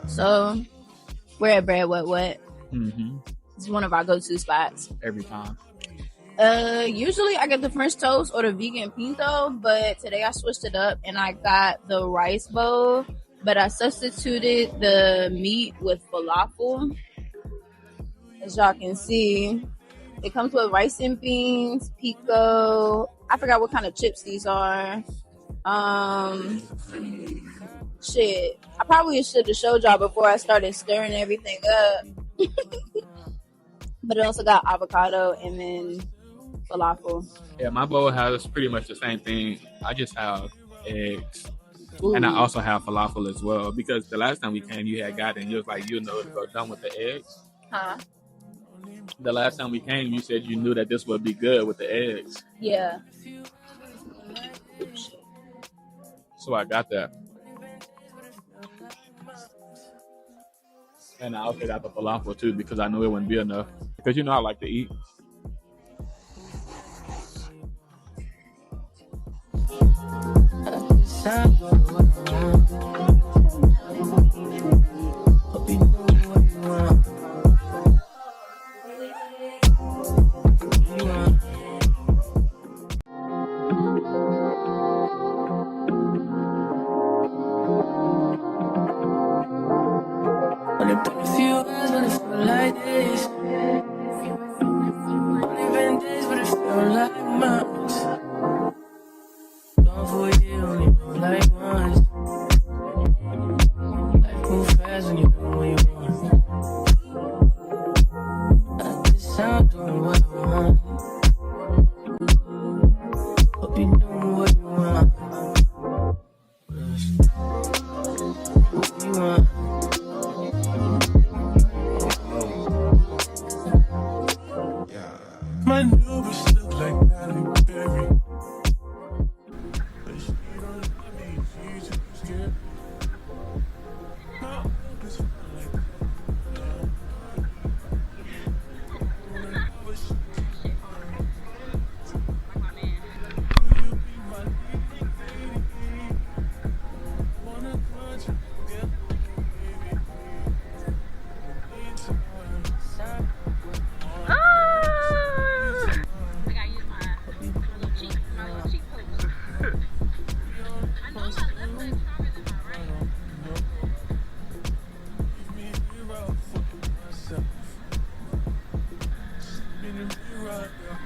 So we're at Bread What. It's one of our go-to spots every time. Usually I get the French toast or the vegan pinto, but today I switched it up and I got the rice bowl, but I substituted the meat with falafel. As y'all can see, it comes with rice and beans, pico. I forgot what kind of chips these are. Shit, I probably should have showed y'all before I started stirring everything up. But it also got avocado and then falafel. Yeah, my bowl has pretty much the same thing. I just have eggs. Ooh. And I also have falafel as well. Because the last time we came, you had got it and you was like, you know, to go done with the eggs. Huh? The last time we came, you said you knew that this would be good with the eggs. Yeah. So I got that. And I also got the falafel too because I knew it wouldn't be enough. Because you know I like to eat.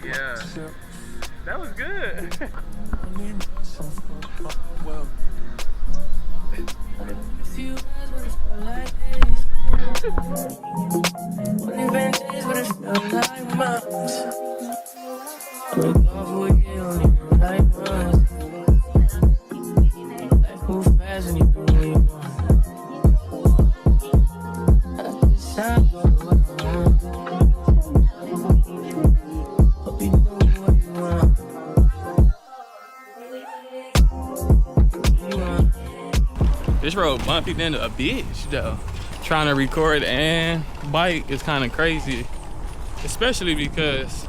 Yeah, that was good. This road bumpy than a bitch though. Trying to record and bike is kind of crazy, especially because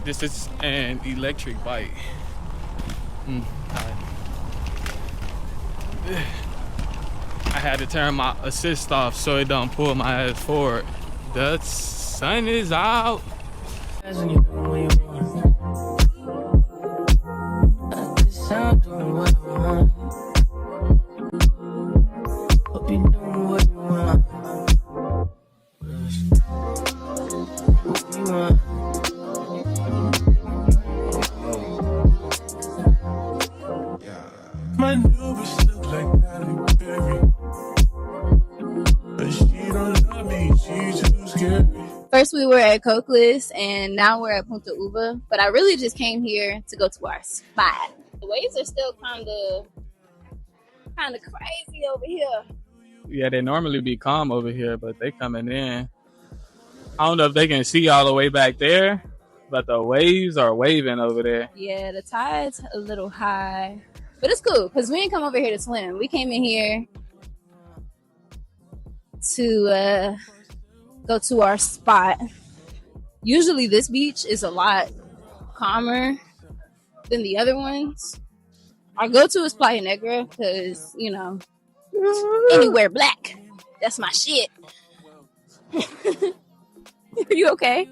this is an electric bike. I had to turn my assist off so it don't pull my ass forward. The sun is out. My new bitch look like Halle Berry, but she don't love me, she too scary. First we were at Coquelis and now we're at Ponta Uva, but I really just came here to go to our spot. The waves are still kind of crazy over here. Yeah, they normally be calm over here, but they coming in. I don't know if they can see all the way back there, but the waves are waving over there. Yeah, the tide's a little high, but it's cool because we didn't come over here to swim. We came in here to go to our spot. Usually this beach is a lot calmer than the other ones. Our go-to is Playa Negra because, you know, anywhere black. That's my shit. Are you okay?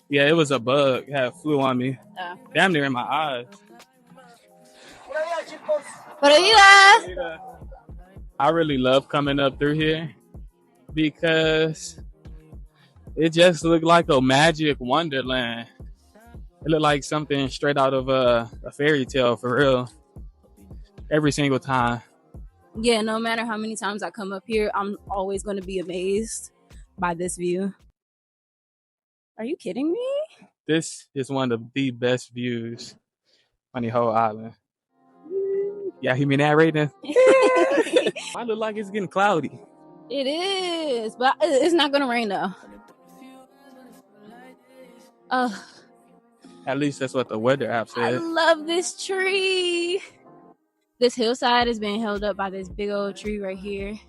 Yeah, it was a bug. It had flew on me. Damn near in my eyes. I really love coming up through here because it just looked like a magic wonderland. It looked like something straight out of a fairy tale, for real. Every single time. Yeah, no matter how many times I come up here, I'm always going to be amazed by this view. Are you kidding me? This is one of the best views on the whole island. Yeah, he be narrating. I look like it's getting cloudy. It is, but it's not going to rain though. At least that's what the weather app said. I love this tree. This hillside is being held up by this big old tree right here.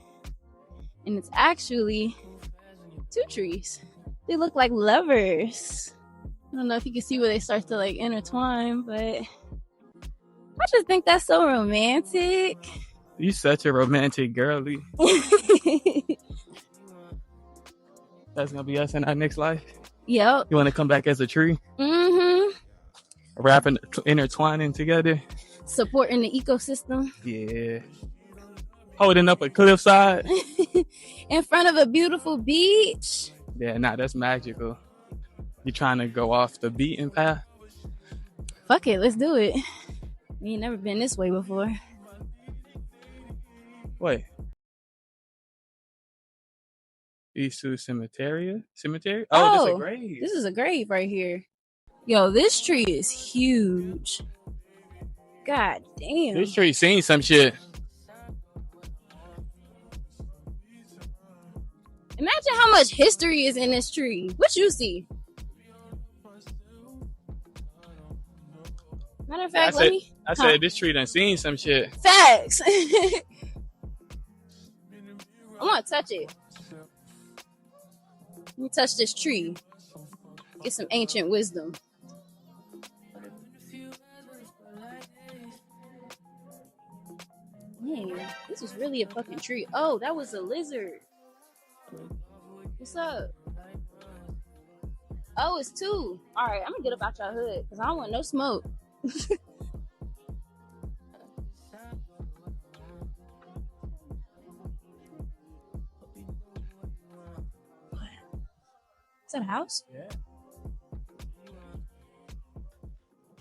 And it's actually 2 trees. They look like lovers. I don't know if you can see where they start to like intertwine, but I just think that's so romantic. You such a romantic girly. That's gonna be us in our next life. Yep. You want to come back as a tree? Mm-hmm. Wrapping, intertwining together. Supporting the ecosystem. Yeah. Holding up a cliffside. In front of a beautiful beach. Yeah, nah, that's magical. You trying to go off the beaten path? Fuck it, let's do it. We ain't never been this way before. Wait. Isu Cemetery? Oh, this is a grave. This is a grave right here. Yo, this tree is huge. God damn. This tree seen some shit. Imagine how much history is in this tree. What you see? Matter of fact, I said this tree done seen some shit. Facts. I want to touch it. Let me touch this tree. Get some ancient wisdom. Man, this was really a fucking tree. Oh, that was a lizard. What's up? Oh, it's 2. All right, I'm gonna get up out your hood because I don't want no smoke. Is that a house? Yeah.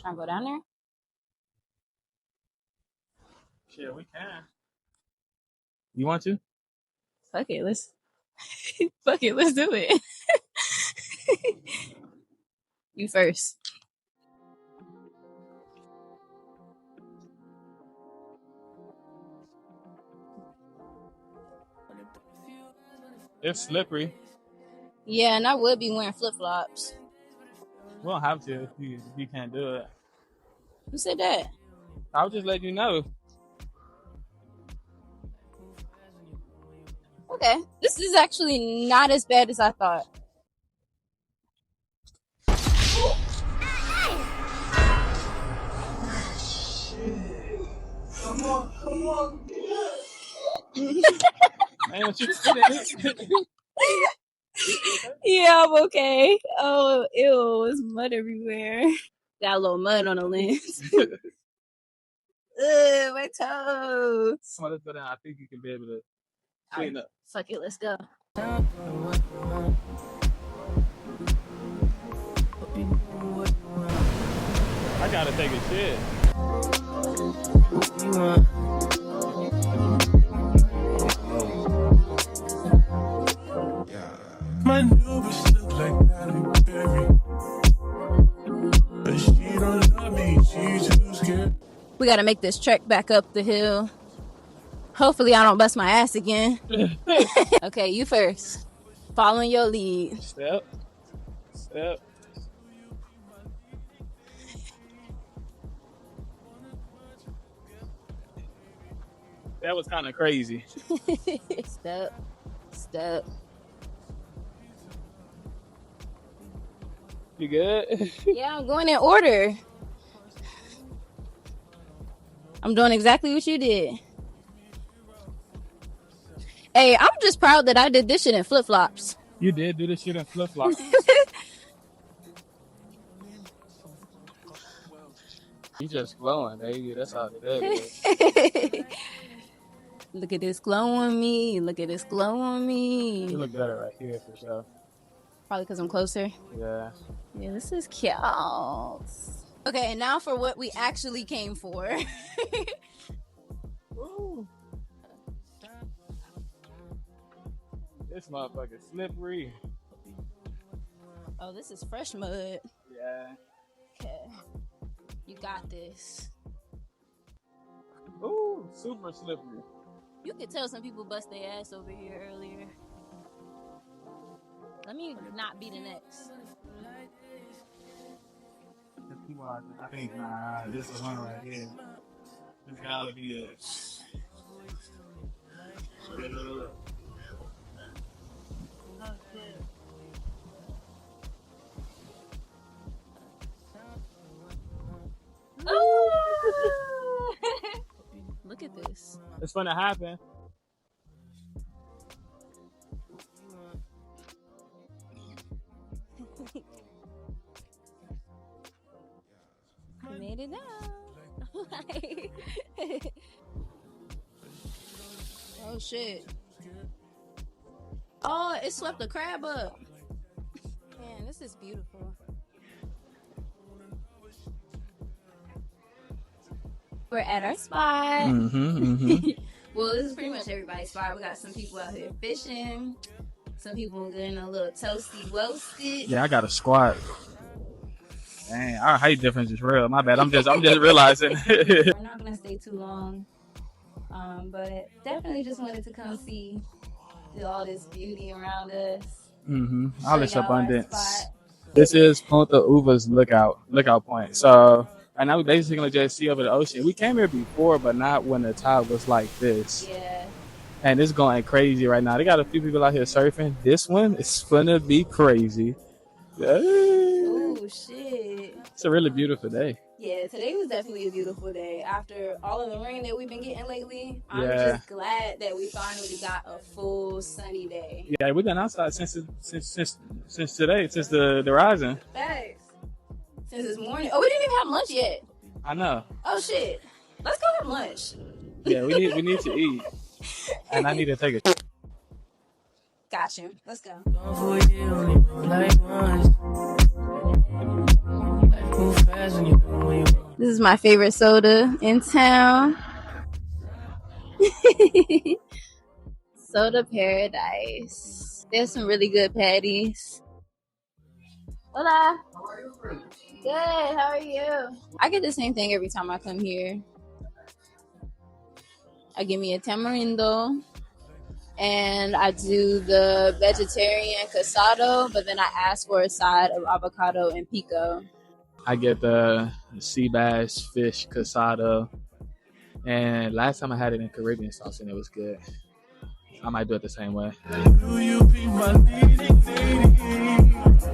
Trying to go down there? Shit, we can. You want to? Fuck it, let's do it. You first. It's slippery. Yeah, and I would be wearing flip-flops. We don't have to if you can't do it. Who said that? I'll just let you know. Okay, this is actually not as bad as I thought. Come on. Man, what you doing? Yeah, I'm okay. Oh, ew, there's mud everywhere. Got a little mud on the lens. Ugh, my toes. Come on, let's go down. I think you can be able to clean up. Fuck it, let's go. I gotta take a shit. My new bitch look like Halle Berry, but she don't love me. She too scared. We gotta make this trek back up the hill. Hopefully I don't bust my ass again. Okay, you first. Following your lead. Step. Step. That was kind of crazy. Step. Step. You good? Yeah, I'm going in order. I'm doing exactly what you did. Hey, I'm just proud that I did this shit in flip-flops. You did do this shit in flip-flops. You just glowing, baby. That's all it is. Look at this glow on me. Look at this glow on me. You look better right here for sure. Probably because I'm closer. Yeah. Yeah, this is cute. Okay, and now for what we actually came for. Ooh. This motherfucker slippery. Oh, this is fresh mud. Yeah. Okay. You got this. Ooh, super slippery. You could tell some people bust their ass over here earlier. Let me not be the next. I think this is one right here. This gotta be it. Look at this. It's gonna happen. We made it down. Oh shit. Oh, it swept the crab up. Man, this is beautiful. We're at our spot. Well, this is pretty much everybody's spot. We got some people out here fishing. Some people getting a little toasty roasted. Yeah, I got a squat. Dang, our height difference is real. My bad. I'm just realizing. We're not gonna stay too long, but definitely just wanted to come see all this beauty around us. All this Show y'all our abundance. spot. This is Ponta Uva's lookout point. So right now we basically just see over the ocean. We came here before, but not when the tide was like this. Yeah. And it's going crazy right now. They got a few people out here surfing. This one is gonna be crazy. Oh shit. It's a really beautiful day. Yeah, today was definitely a beautiful day. After all of the rain that we've been getting lately, I'm Yeah. just glad that we finally got a full sunny day. Yeah, we've been outside since today, since the rising. Thanks. Since this morning. Oh, we didn't even have lunch yet. I know. Oh shit. Let's go have lunch. Yeah, we need to eat. And I need to take a Got you. Let's go. This is my favorite soda in town. Soda Paradise. There's some really good patties. Hola. Good. How are you? I get the same thing every time I come here. I give me a tamarindo. And I do the vegetarian casado, but then I ask for a side of avocado and pico. I get the sea bass fish casado. And last time I had it in Caribbean sauce and it was good. I might do it the same way. Will you be my leading lady?